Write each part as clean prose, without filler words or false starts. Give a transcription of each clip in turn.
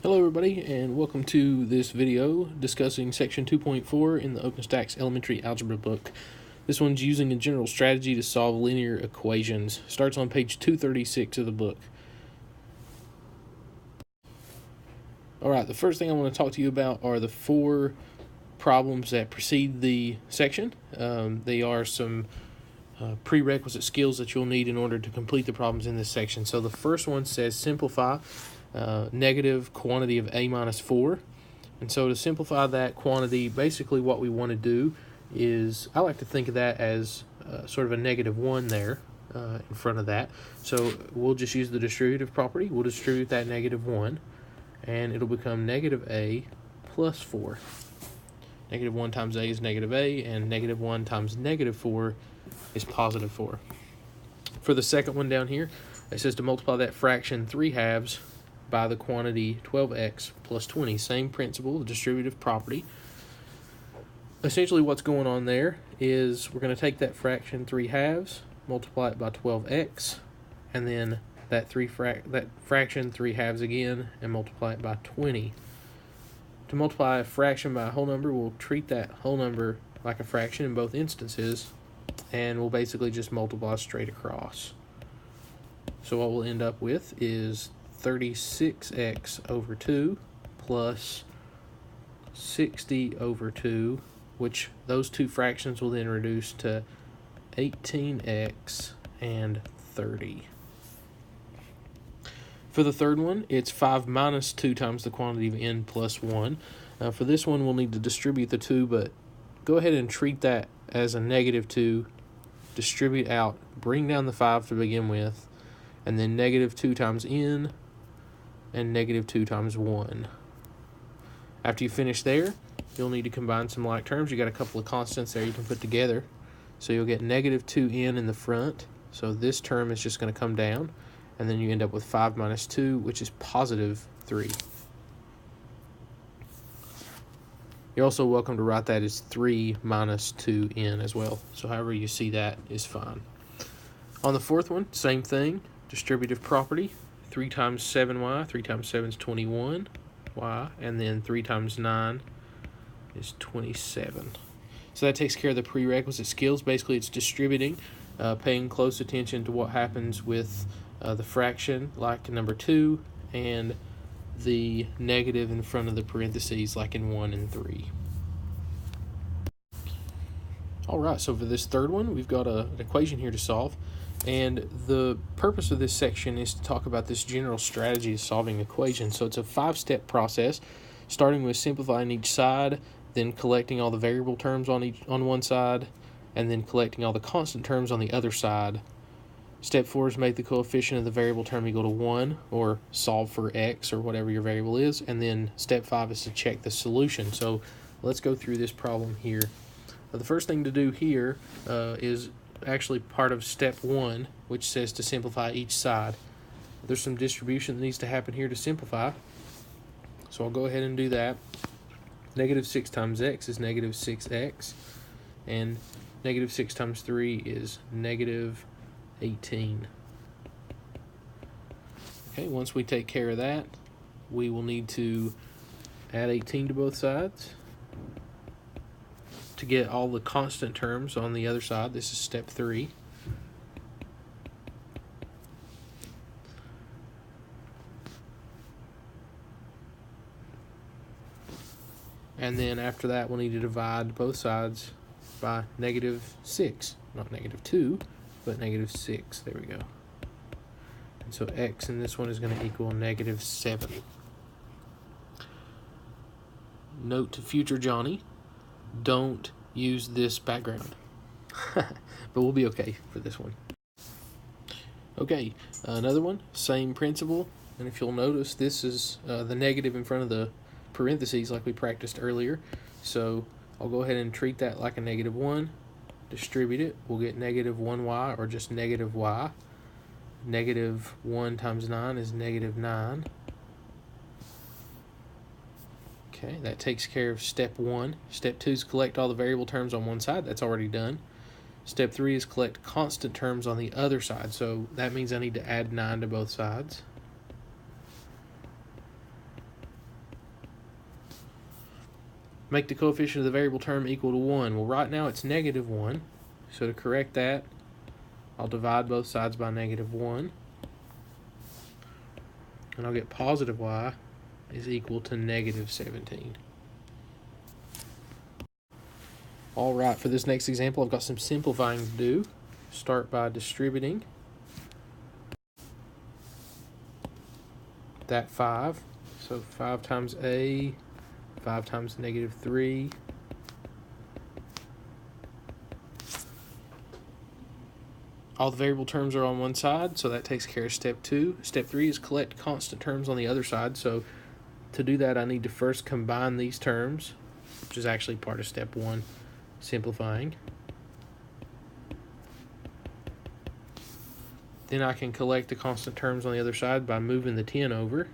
Hello everybody, and welcome to this video discussing section 2.4 in the OpenStax elementary algebra book. This one's using a general strategy to solve linear equations. Starts on page 236 of the book. Alright, the first thing I want to talk to you about are the four problems that precede the section. They are some prerequisite skills that you'll need in order to complete the problems in this section. So the first one says simplify negative quantity of a minus 4. And so to simplify that quantity, basically what we want to do is, I like to think of that as sort of a negative 1 there in front of that. So we'll just use the distributive property. We'll distribute that negative 1, and it'll become negative a plus 4. Negative 1 times a is negative a, and negative 1 times negative 4 is positive 4. For the second one down here, it says to multiply that fraction 3/2 by the quantity 12x plus 20. Same principle, the distributive property. Essentially what's going on there is we're going to take that fraction 3/2, multiply it by 12x, and then that fraction 3/2 again, and multiply it by 20. To multiply a fraction by a whole number, we'll treat that whole number like a fraction in both instances, and we'll basically just multiply straight across. So what we'll end up with is 36x over 2 plus 60 over 2, which those two fractions will then reduce to 18x and 30. For the third one, it's 5 minus 2 times the quantity of n plus 1. For this one, we'll need to distribute the 2, but go ahead and treat that as a negative 2. Distribute out, bring down the 5 to begin with, and then negative 2 times n, and negative 2 times 1. After you finish there, you'll need to combine some like terms. You got a couple of constants there you can put together. So you'll get negative 2n in the front. So this term is just going to come down. And then you end up with 5 minus 2, which is positive 3. You're also welcome to write that as 3 minus 2n as well. So however you see that is fine. On the fourth one, same thing. Distributive property. 3 times 7y, 3 times 7 is 21y, and then 3 times 9 is 27. So that takes care of the prerequisite skills. Basically, it's distributing, paying close attention to what happens with the fraction, like number 2, and the negative in front of the parentheses, like in 1 and 3. All right, so for this third one, we've got an equation here to solve. And the purpose of this section is to talk about this general strategy of solving equations. So it's a 5-step process, starting with simplifying each side, then collecting all the variable terms on one side, and then collecting all the constant terms on the other side. Step 4 is make the coefficient of the variable term equal to 1, or solve for x, or whatever your variable is. And then step 5 is to check the solution. So let's go through this problem here. The first thing to do here is actually part of step 1, which says to simplify each side. There's some distribution that needs to happen here to simplify, so I'll go ahead and do that. Negative 6 times x is negative 6x, and negative 6 times 3 is negative 18. Okay, once we take care of that, we will need to add 18 to both sides to get all the constant terms on the other side. This is step 3. And then after that, we'll need to divide both sides by negative 6. Not negative 2, but negative 6. There we go. And so x in this one is going to equal negative 7. Note to future Johnny, don't use this background. But we'll be okay for this one. Okay, another one, same principle. And if you'll notice, this is the negative in front of the parentheses like we practiced earlier. So I'll go ahead and treat that like a negative 1. Distribute it. We'll get negative 1y, or just negative y. Negative 1 times 9 is negative 9. Okay, that takes care of step 1. Step 2 is collect all the variable terms on one side. That's already done. Step 3 is collect constant terms on the other side. So that means I need to add 9 to both sides. Make the coefficient of the variable term equal to 1. Well, right now it's negative 1. So to correct that, I'll divide both sides by negative 1. And I'll get positive y is equal to negative 17. All right, for this next example, I've got some simplifying to do. Start by distributing that 5. So 5 times a, 5 times negative 3. All the variable terms are on one side, so that takes care of step 2. Step 3 is collect constant terms on the other side. So to do that, I need to first combine these terms, which is actually part of step 1, simplifying. Then I can collect the constant terms on the other side by moving the 10 over.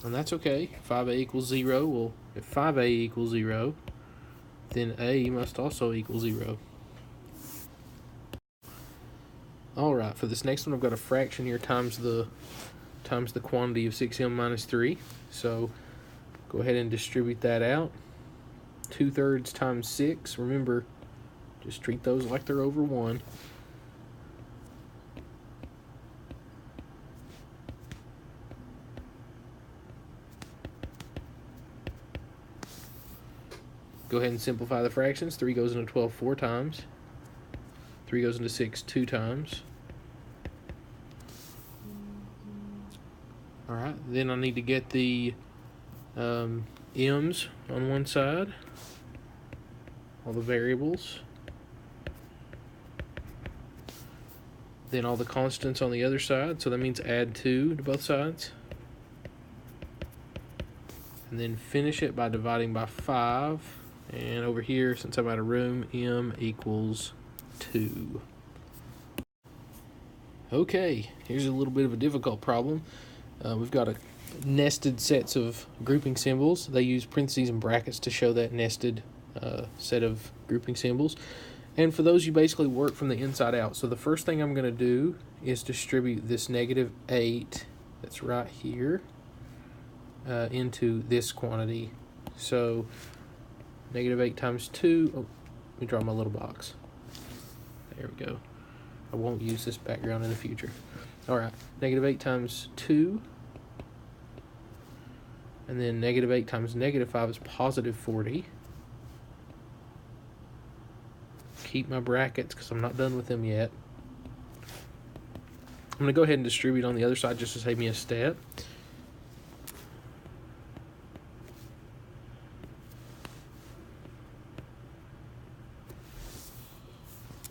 And that's okay. 5a equals 0. Well, if 5a equals 0, then a must also equal 0. Alright, for this next one, I've got a fraction here times the quantity of 6m minus 3. So go ahead and distribute that out. 2/3 times 6. Remember, just treat those like they're over 1. Go ahead and simplify the fractions. 3 goes into 12 4 times. 3 goes into 6 2 times. Alright, then I need to get the m's on one side, all the variables, then all the constants on the other side, so that means add 2 to both sides, and then finish it by dividing by 5, and over here, since I'm out of room, m equals 2. Okay, here's a little bit of a difficult problem. We've got a nested sets of grouping symbols. They use parentheses and brackets to show that nested set of grouping symbols. And for those, you basically work from the inside out. So the first thing I'm going to do is distribute this negative 8 that's right here into this quantity. So negative 8 times 2, oh, let me draw my little box. There we go. I won't use this background in the future. Alright, negative 8 times 2, and then negative 8 times negative 5 is positive 40. Keep my brackets because I'm not done with them yet. I'm going to go ahead and distribute on the other side just to save me a step.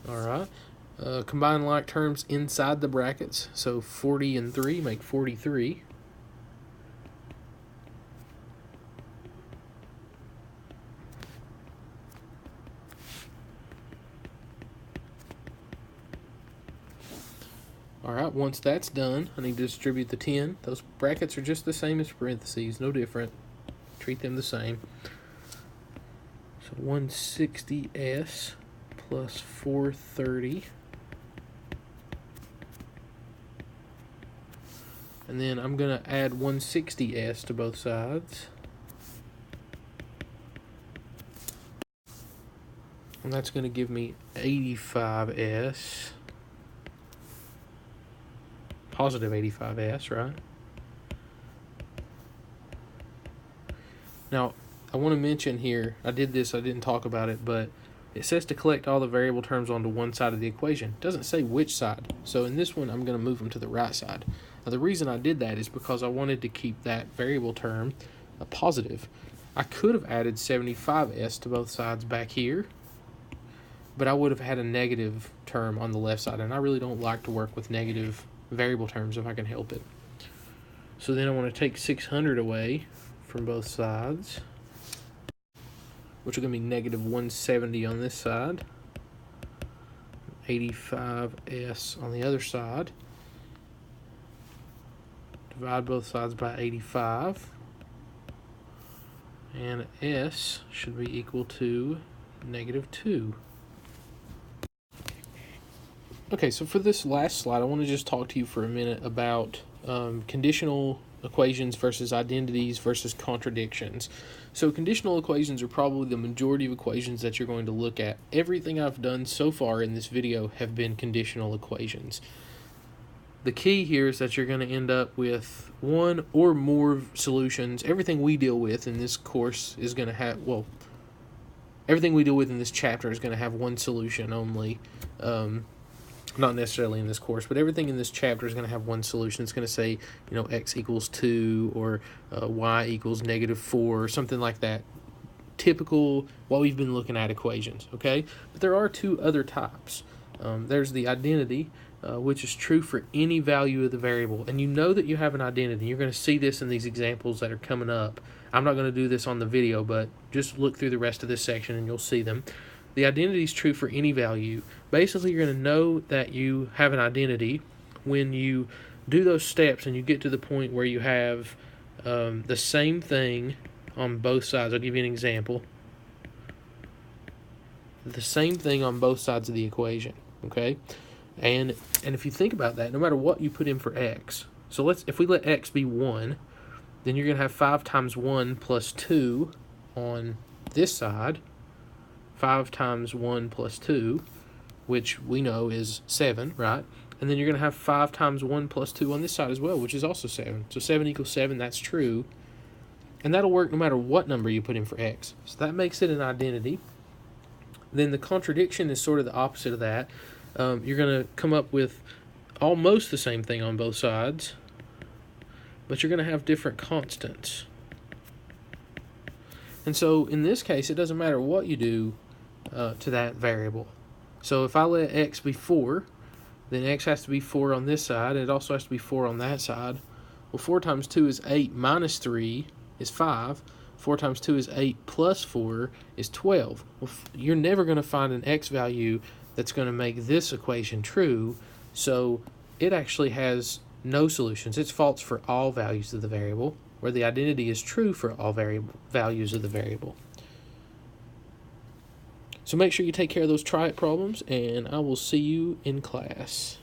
Alright. Combine like terms inside the brackets. So 40 and 3 make 43. Alright, once that's done, I need to distribute the 10. Those brackets are just the same as parentheses, no different. Treat them the same. So 160s plus 430. And then I'm going to add 160s to both sides. And that's going to give me 85s. Positive 85s, right? Now, I want to mention here, I did this, I didn't talk about it, but it says to collect all the variable terms onto one side of the equation. It doesn't say which side. So in this one, I'm going to move them to the right side. Now, the reason I did that is because I wanted to keep that variable term a positive. I could have added 75s to both sides back here, but I would have had a negative term on the left side, and I really don't like to work with negative variable terms if I can help it. So then I want to take 600 away from both sides, which are going to be negative 170 on this side, 85s on the other side. Divide both sides by 85, and s should be equal to negative 2. Okay, so for this last slide, I want to just talk to you for a minute about conditional equations versus identities versus contradictions. So conditional equations are probably the majority of equations that you're going to look at. Everything I've done so far in this video have been conditional equations. The key here is that you're going to end up with one or more solutions. Everything we deal with in this course is going to have, well, everything we deal with in this chapter is going to have one solution only. Not necessarily in this course, but everything in this chapter is going to have one solution. It's going to say, x equals 2 or y equals -4 or something like that. Typical what we've been looking at equations, okay? But there are two other types. There's the identity, which is true for any value of the variable. And you know that you have an identity. You're going to see this in these examples that are coming up. I'm not going to do this on the video, but just look through the rest of this section and you'll see them. The identity is true for any value. Basically, you're going to know that you have an identity when you do those steps and you get to the point where you have the same thing on both sides. I'll give you an example. The same thing on both sides of the equation, okay? And if you think about that, no matter what you put in for x, so if we let x be 1, then you're going to have 5 times 1 plus 2 on this side. 5 times 1 plus 2, which we know is 7, right? And then you're going to have 5 times 1 plus 2 on this side as well, which is also 7. So 7 equals 7, that's true. And that'll work no matter what number you put in for x. So that makes it an identity. Then the contradiction is sort of the opposite of that. You're going to come up with almost the same thing on both sides, but you're going to have different constants. And so in this case, it doesn't matter what you do to that variable. So if I let x be 4, then x has to be 4 on this side, and it also has to be 4 on that side. Well, 4 times 2 is 8 minus 3 is 5. 4 times 2 is 8 plus 4 is 12. Well, you're never going to find an x value that's going to make this equation true, so it actually has no solutions. It's false for all values of the variable, where the identity is true for all values of the variable. So make sure you take care of those try-it problems, and I will see you in class.